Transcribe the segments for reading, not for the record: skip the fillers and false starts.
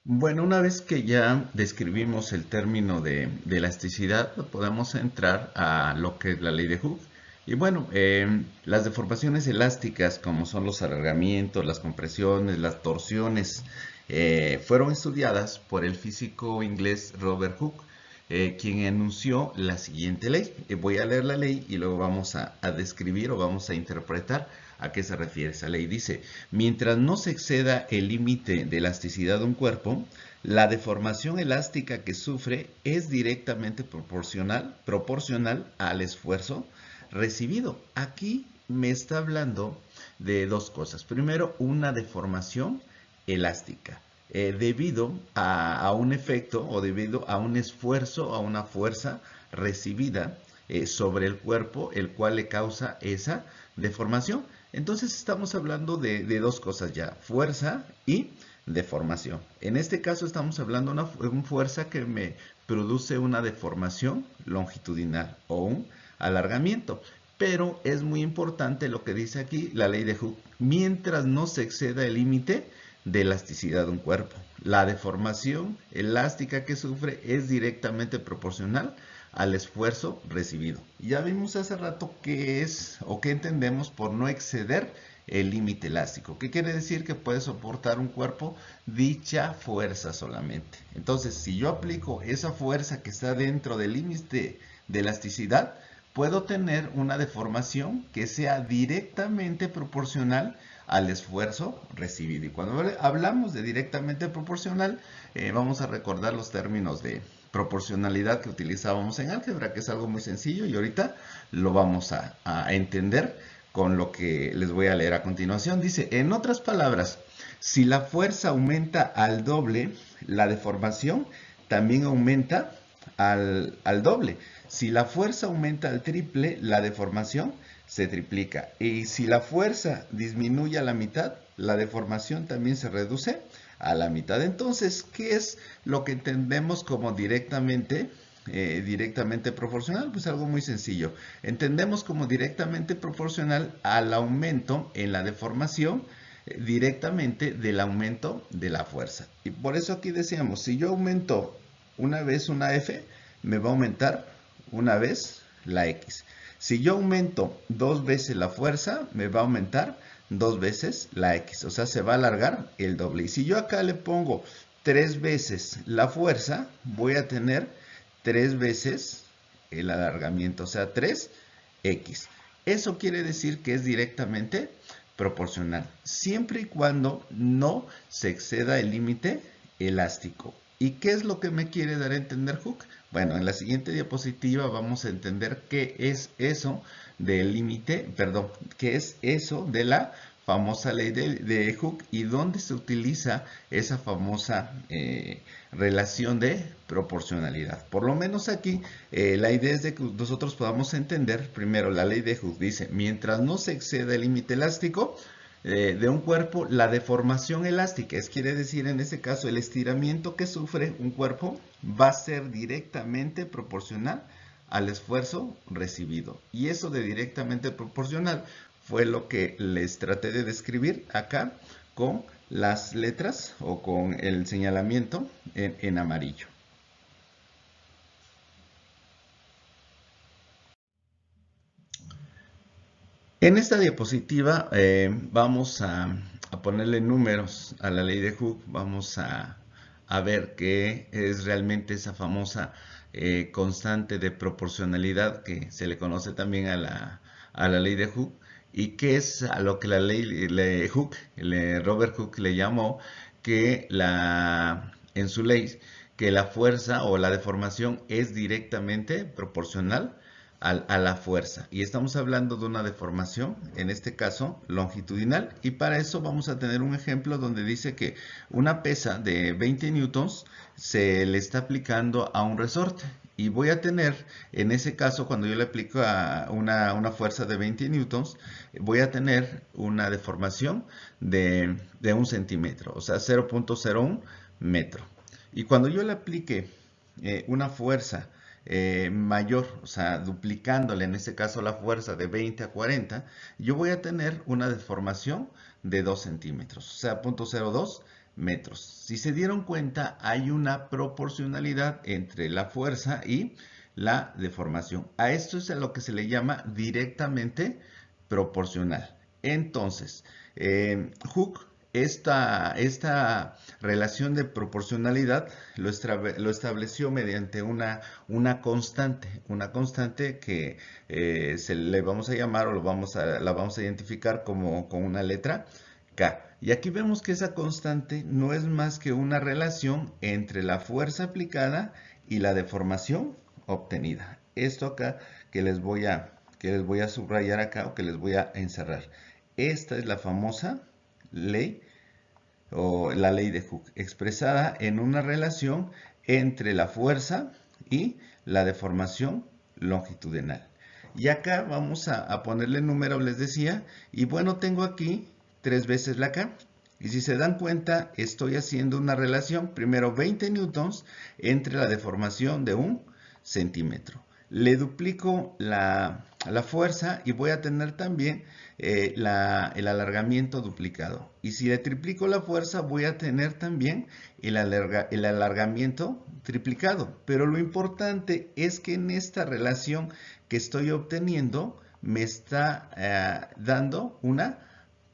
Bueno, una vez que ya describimos el término de elasticidad, podemos entrar a lo que es la ley de Hooke. Y bueno, las deformaciones elásticas, como son los alargamientos, las compresiones, las torsiones, fueron estudiadas por el físico inglés Robert Hooke, quien enunció la siguiente ley. Voy a leer la ley y luego vamos a describir o vamos a interpretar a qué se refiere esa ley. Dice, mientras no se exceda el límite de elasticidad de un cuerpo, la deformación elástica que sufre es directamente proporcional al esfuerzo recibido. Aquí me está hablando de dos cosas. Primero, una deformación elástica. Debido a un efecto o debido a un esfuerzo, a una fuerza recibida sobre el cuerpo, el cual le causa esa deformación. Entonces estamos hablando de dos cosas ya, fuerza y deformación. En este caso estamos hablando de una fuerza que me produce una deformación longitudinal o un alargamiento. Pero es muy importante lo que dice aquí la ley de Hooke, mientras no se exceda el límite de elasticidad de un cuerpo. La deformación elástica que sufre es directamente proporcional al esfuerzo recibido. Ya vimos hace rato qué es o qué entendemos por no exceder el límite elástico. ¿Qué quiere decir? Que puede soportar un cuerpo dicha fuerza solamente. Entonces, si yo aplico esa fuerza que está dentro del límite de elasticidad, puedo tener una deformación que sea directamente proporcional al esfuerzo recibido. Y cuando hablamos de directamente proporcional, vamos a recordar los términos de proporcionalidad que utilizábamos en álgebra, que es algo muy sencillo y ahorita lo vamos a entender con lo que les voy a leer a continuación. Dice, en otras palabras, si la fuerza aumenta al doble, la deformación también aumenta al doble. Si la fuerza aumenta al triple, la deformación se triplica. Y si la fuerza disminuye a la mitad, la deformación también se reduce a la mitad. Entonces, ¿qué es lo que entendemos como directamente proporcional? Pues algo muy sencillo. Entendemos como directamente proporcional al aumento en la deformación directamente del aumento de la fuerza. Y por eso aquí decíamos, si yo aumento una vez una F, me va a aumentar una vez la X. Si yo aumento dos veces la fuerza, me va a aumentar dos veces la X. O sea, se va a alargar el doble. Y si yo acá le pongo tres veces la fuerza, voy a tener tres veces el alargamiento. O sea, 3X. Eso quiere decir que es directamente proporcional, siempre y cuando no se exceda el límite elástico. ¿Y qué es lo que me quiere dar a entender Hooke? Bueno, en la siguiente diapositiva vamos a entender qué es eso del límite, perdón, qué es eso de la famosa ley de Hooke y dónde se utiliza esa famosa relación de proporcionalidad. Por lo menos aquí la idea es de que nosotros podamos entender primero la ley de Hooke. Dice, mientras no se exceda el límite elástico, de un cuerpo, la deformación elástica, quiere decir en este caso el estiramiento que sufre un cuerpo va a ser directamente proporcional al esfuerzo recibido. Y eso de directamente proporcional fue lo que les traté de describir acá con las letras o con el señalamiento en amarillo. En esta diapositiva vamos a ponerle números a la ley de Hooke, vamos a ver qué es realmente esa famosa constante de proporcionalidad que se le conoce también a la ley de Hooke y qué es a lo que la ley de Hooke, Robert Hooke le llamó que en su ley que la fuerza o la deformación es directamente proporcional a la fuerza. Y estamos hablando de una deformación, en este caso longitudinal. Y para eso vamos a tener un ejemplo donde dice que una pesa de 20 newtons se le está aplicando a un resorte. Y voy a tener, en ese caso, cuando yo le aplico a una fuerza de 20 newtons, voy a tener una deformación de 1 centímetro, o sea, 0.01 metro. Y cuando yo le aplique una fuerza mayor, o sea, duplicándole en este caso la fuerza de 20 a 40, yo voy a tener una deformación de 2 centímetros, o sea, 0.02 metros. Si se dieron cuenta, hay una proporcionalidad entre la fuerza y la deformación. A esto es a lo que se le llama directamente proporcional. Entonces, Hooke, esta relación de proporcionalidad lo estableció mediante una constante que se le vamos a llamar o la vamos a identificar como con una letra K. Y aquí vemos que esa constante no es más que una relación entre la fuerza aplicada y la deformación obtenida. Esto acá que les voy a subrayar acá o que les voy a encerrar. Esta es la famosa ley o la ley de Hooke, expresada en una relación entre la fuerza y la deformación longitudinal. Y acá vamos a ponerle número, les decía, y bueno, tengo aquí 3 veces la K. Y si se dan cuenta, estoy haciendo una relación, primero 20 newtons entre la deformación de 1 centímetro. Le duplico la fuerza y voy a tener también el alargamiento duplicado. Y si le triplico la fuerza, voy a tener también el alargamiento triplicado. Pero lo importante es que en esta relación que estoy obteniendo, me está dando una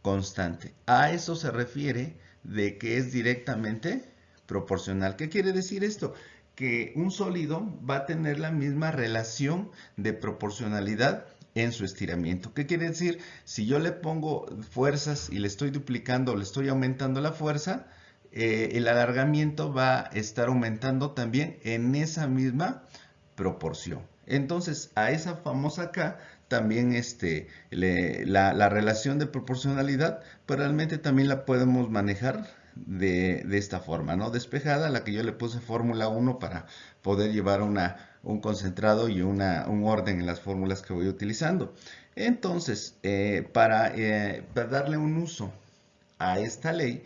constante. A eso se refiere de que es directamente proporcional. ¿Qué quiere decir esto? Que un sólido va a tener la misma relación de proporcionalidad en su estiramiento. ¿Qué quiere decir? Si yo le pongo fuerzas y le estoy duplicando, le estoy aumentando la fuerza, el alargamiento va a estar aumentando también en esa misma proporción. Entonces, a esa famosa K también la relación de proporcionalidad, pues realmente también la podemos manejar de esta forma, ¿no? Despejada, la que yo le puse fórmula 1 para poder llevar un concentrado y un orden en las fórmulas que voy utilizando. Entonces, para darle un uso a esta ley,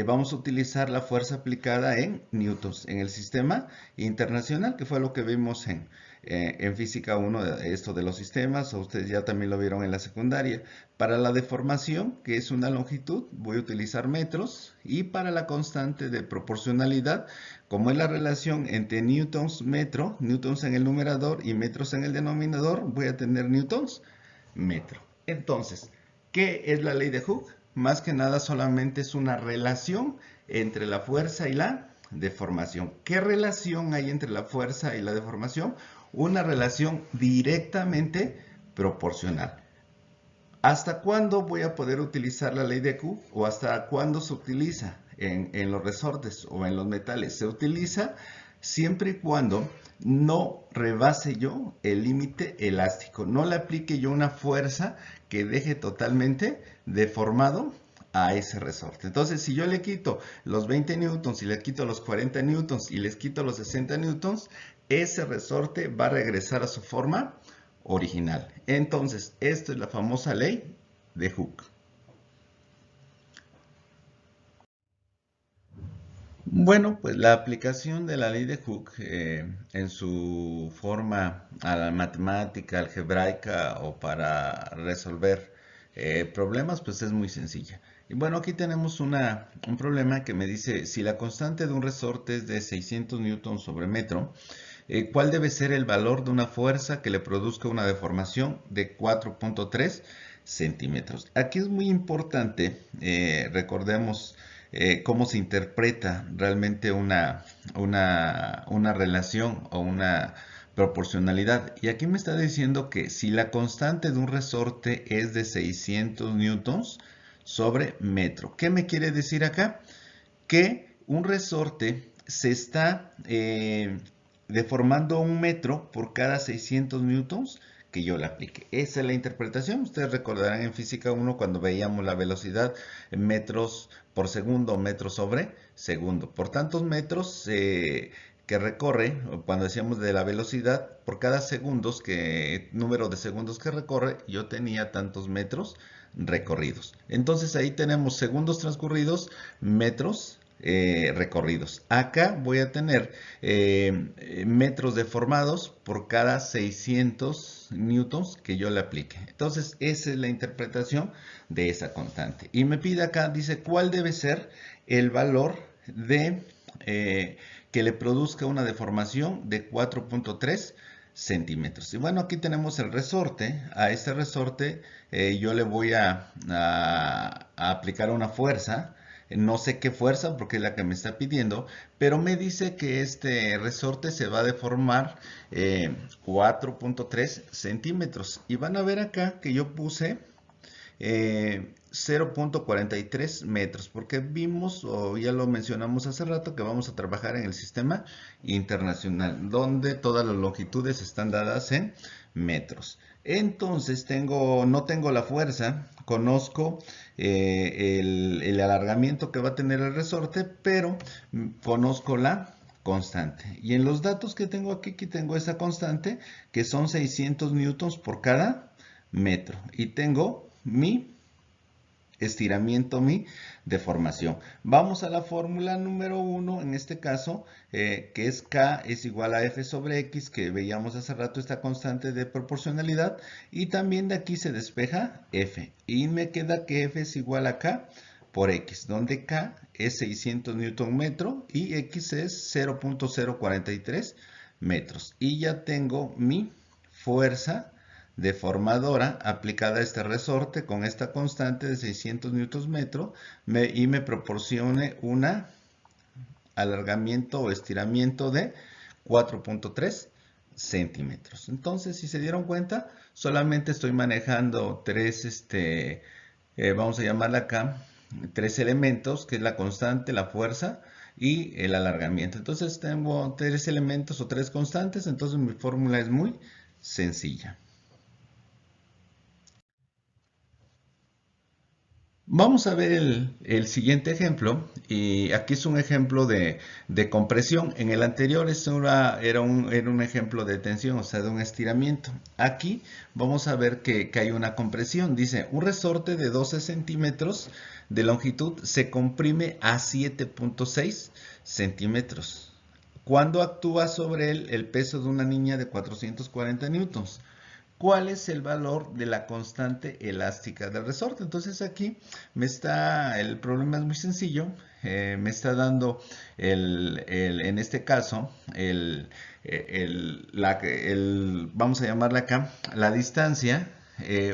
vamos a utilizar la fuerza aplicada en newtons en el sistema internacional, que fue lo que vimos en física 1, esto de los sistemas, o ustedes ya también lo vieron en la secundaria. Para la deformación, que es una longitud, voy a utilizar metros, y para la constante de proporcionalidad, como es la relación entre newtons metro, newtons en el numerador y metros en el denominador, voy a tener newtons metro. Entonces, ¿qué es la ley de Hooke? Más que nada solamente es una relación entre la fuerza y la deformación. ¿Qué relación hay entre la fuerza y la deformación? Una relación directamente proporcional. ¿Hasta cuándo voy a poder utilizar la ley de Hooke? ¿O hasta cuándo se utiliza en los resortes o en los metales? Se utiliza siempre y cuando no rebase yo el límite elástico. No le aplique yo una fuerza que deje totalmente deformado a ese resorte. Entonces, si yo le quito los 20 newtons y le quito los 40 newtons y les quito los 60 newtons, ese resorte va a regresar a su forma original. Entonces, esta es la famosa ley de Hooke. Bueno, pues la aplicación de la ley de Hooke en su forma a la matemática, algebraica o para resolver problemas, pues es muy sencilla. Y bueno, aquí tenemos un problema que me dice, si la constante de un resorte es de 600 newtons sobre metro, ¿cuál debe ser el valor de una fuerza que le produzca una deformación de 4.3 centímetros? Aquí es muy importante, recordemos cómo se interpreta realmente una relación o una proporcionalidad. Y aquí me está diciendo que si la constante de un resorte es de 600 newtons sobre metro. ¿Qué me quiere decir acá? Que un resorte se está deformando 1 metro por cada 600 newtons que yo le aplique. Esa es la interpretación. Ustedes recordarán en física 1 cuando veíamos la velocidad en metros por segundo o metros sobre segundo. Por tantos metros que recorre, cuando decíamos de la velocidad, por cada número de segundos que recorre, yo tenía tantos metros recorridos. Entonces ahí tenemos segundos transcurridos, metros recorridos. Acá voy a tener metros deformados por cada 600 newtons que yo le aplique. Entonces esa es la interpretación de esa constante. Y me pide acá, dice, ¿cuál debe ser el valor de que le produzca una deformación de 4.3 centímetros. Y bueno, aquí tenemos el resorte. A este resorte yo le voy a aplicar una fuerza. No sé qué fuerza porque es la que me está pidiendo, pero me dice que este resorte se va a deformar 4.3 centímetros. Y van a ver acá que yo puse 0.43 metros, porque vimos, o ya lo mencionamos hace rato, que vamos a trabajar en el sistema internacional, donde todas las longitudes están dadas en metros. Entonces no tengo la fuerza, conozco el alargamiento que va a tener el resorte, pero conozco la constante. Y en los datos que tengo aquí tengo esa constante, que son 600 newtons por cada metro. Y tengo mi estiramiento, mi deformación. Vamos a la fórmula número 1, en este caso, que es K es igual a F sobre X, que veíamos hace rato esta constante de proporcionalidad, y también de aquí se despeja F, y me queda que F es igual a K por X, donde K es 600 newton metro y X es 0.043 metros. Y ya tengo mi fuerza deformadora aplicada a este resorte con esta constante de 600 newtons metro y me proporcione un alargamiento o estiramiento de 4.3 centímetros. Entonces, si se dieron cuenta, solamente estoy manejando vamos a llamarla acá, tres elementos, que es la constante, la fuerza y el alargamiento. Entonces, tengo tres elementos o tres constantes, entonces mi fórmula es muy sencilla. Vamos a ver el siguiente ejemplo, y aquí es un ejemplo de compresión. En el anterior era un ejemplo de tensión, o sea, de un estiramiento. Aquí vamos a ver que hay una compresión. Dice, un resorte de 12 centímetros de longitud se comprime a 7.6 centímetros. Cuando actúa sobre él el peso de una niña de 440 newtons. ¿Cuál es el valor de la constante elástica del resorte? Entonces aquí el problema es muy sencillo, me está dando en este caso, vamos a llamarla acá, la distancia,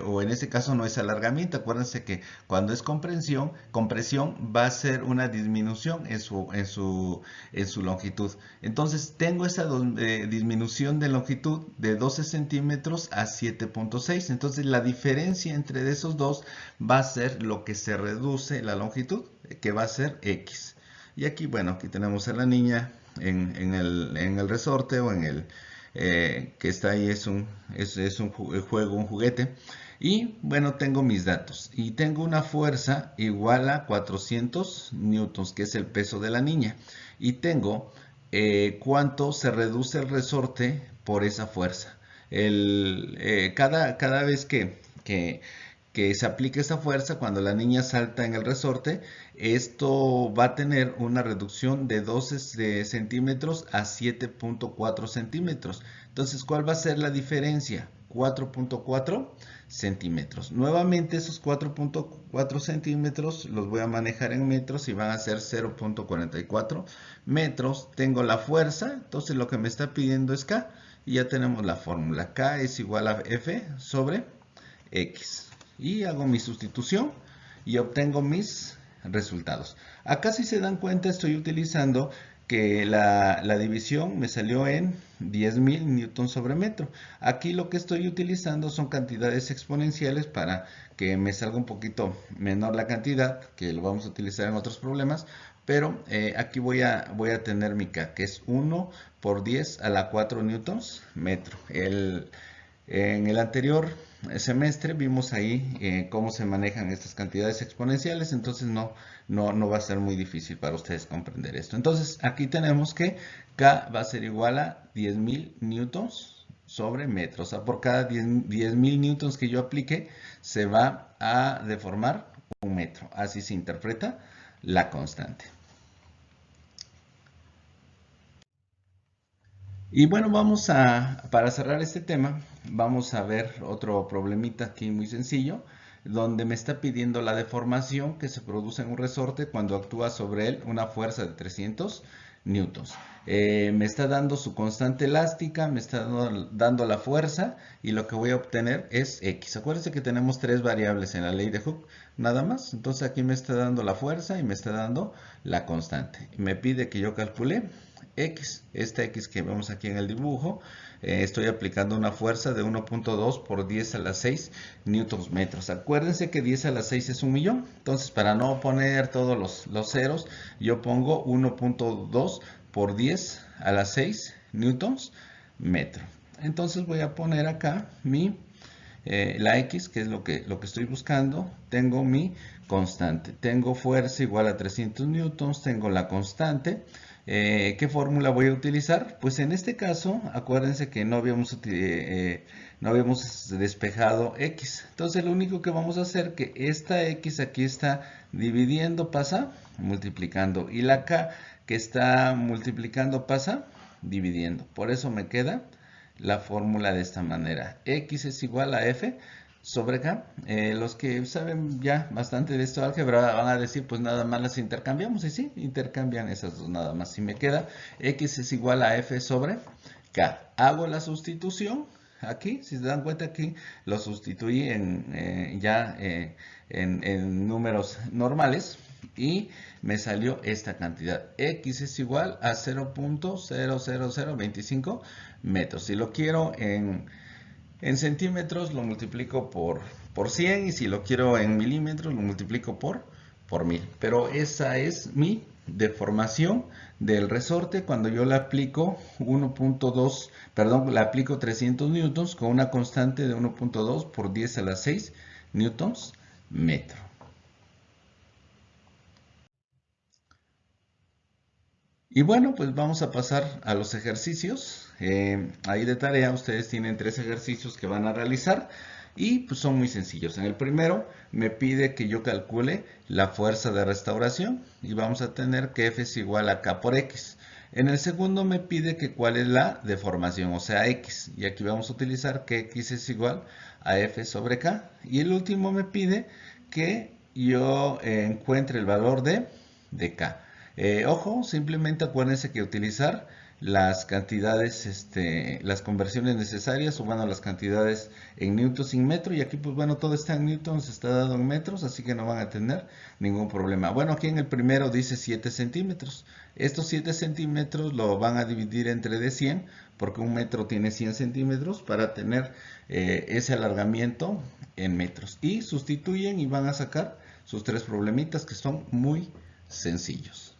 o en este caso no es alargamiento. Acuérdense que cuando es compresión va a ser una disminución en su longitud. Entonces tengo esa disminución de longitud de 12 centímetros a 7.6. Entonces la diferencia entre esos dos va a ser lo que se reduce la longitud, que va a ser X. Y aquí, bueno, aquí tenemos a la niña en el resorte, o en el que está ahí, es un juego, un juguete. Y bueno, tengo mis datos y tengo una fuerza igual a 400 newtons, que es el peso de la niña. Y tengo cuánto se reduce el resorte por esa fuerza. Cada vez que se aplique esa fuerza, cuando la niña salta en el resorte, esto va a tener una reducción de 12 centímetros a 7.4 centímetros. Entonces, ¿cuál va a ser la diferencia? 4.4 centímetros. Nuevamente, esos 4.4 centímetros los voy a manejar en metros y van a ser 0.44 metros. Tengo la fuerza, entonces lo que me está pidiendo es K, y ya tenemos la fórmula. K es igual a F sobre X. Y hago mi sustitución y obtengo mis resultados. Acá, si se dan cuenta, estoy utilizando que la división me salió en 10.000 newtons sobre metro. Aquí lo que estoy utilizando son cantidades exponenciales para que me salga un poquito menor la cantidad, que lo vamos a utilizar en otros problemas. Pero aquí voy a tener mi K, que es 1 por 10 a la 4 newtons metro. En el anterior semestre vimos ahí cómo se manejan estas cantidades exponenciales, entonces no va a ser muy difícil para ustedes comprender esto. Entonces aquí tenemos que K va a ser igual a 10.000 newtons sobre metro. O sea, por cada 10.000 newtons que yo aplique, se va a deformar un metro. Así se interpreta la constante. Y bueno, para cerrar este tema, vamos a ver otro problemita aquí muy sencillo. donde me está pidiendo la deformación que se produce en un resorte cuando actúa sobre él una fuerza de 300 newtons. Me está dando su constante elástica, me está dando la fuerza y lo que voy a obtener es X. Acuérdense que tenemos tres variables en la ley de Hooke, nada más. Entonces aquí me está dando la fuerza y me está dando la constante. Me pide que yo calcule X, esta X que vemos aquí en el dibujo. Estoy aplicando una fuerza de 1.2 por 10 a la 6 newtons metros. Acuérdense que 10 a la 6 es 1.000.000. Entonces, para no poner todos los ceros, yo pongo 1.2 por 10 a la 6 newtons metro. Entonces voy a poner acá la X, que es lo que estoy buscando. Tengo mi constante. Tengo fuerza igual a 300 newtons. Tengo la constante. ¿Qué fórmula voy a utilizar? Pues en este caso, acuérdense que no habíamos despejado X. Entonces lo único que vamos a hacer que esta X aquí está dividiendo, pasa multiplicando. Y la K que está multiplicando pasa dividiendo. Por eso me queda la fórmula de esta manera. X es igual a F sobre K. Los que saben ya bastante de esto de álgebra van a decir, pues nada más las intercambiamos. Y sí, intercambian esas dos nada más. Si me queda X es igual a F sobre K. Hago la sustitución. Aquí, si se dan cuenta, aquí lo sustituí en números normales. Y me salió esta cantidad. X es igual a 0.00025 metros. Si lo quiero en centímetros, lo multiplico por 100. Y si lo quiero en milímetros, lo multiplico por 1000. Pero esa es mi deformación del resorte cuando yo le aplico 1.2, perdón, le aplico 300 newtons con una constante de 1.2 por 10 a la 6 newtons metro. Y bueno, pues vamos a pasar a los ejercicios. Ahí de tarea ustedes tienen 3 ejercicios que van a realizar y pues son muy sencillos. En el primero me pide que yo calcule la fuerza de restauración y vamos a tener que F es igual a K por X. En el segundo me pide que cuál es la deformación, o sea X. Y aquí vamos a utilizar que X es igual a F sobre K. Y el último me pide que yo encuentre el valor de K. Ojo, simplemente acuérdense que utilizar las cantidades, las conversiones necesarias, o bueno, las cantidades en newtons y metro, y aquí pues bueno, todo está en newtons, está dado en metros, así que no van a tener ningún problema. Bueno, aquí en el primero dice 7 centímetros. Estos 7 centímetros lo van a dividir entre de 100, porque un metro tiene 100 centímetros, para tener ese alargamiento en metros. Y sustituyen y van a sacar sus 3 problemitas que son muy sencillos.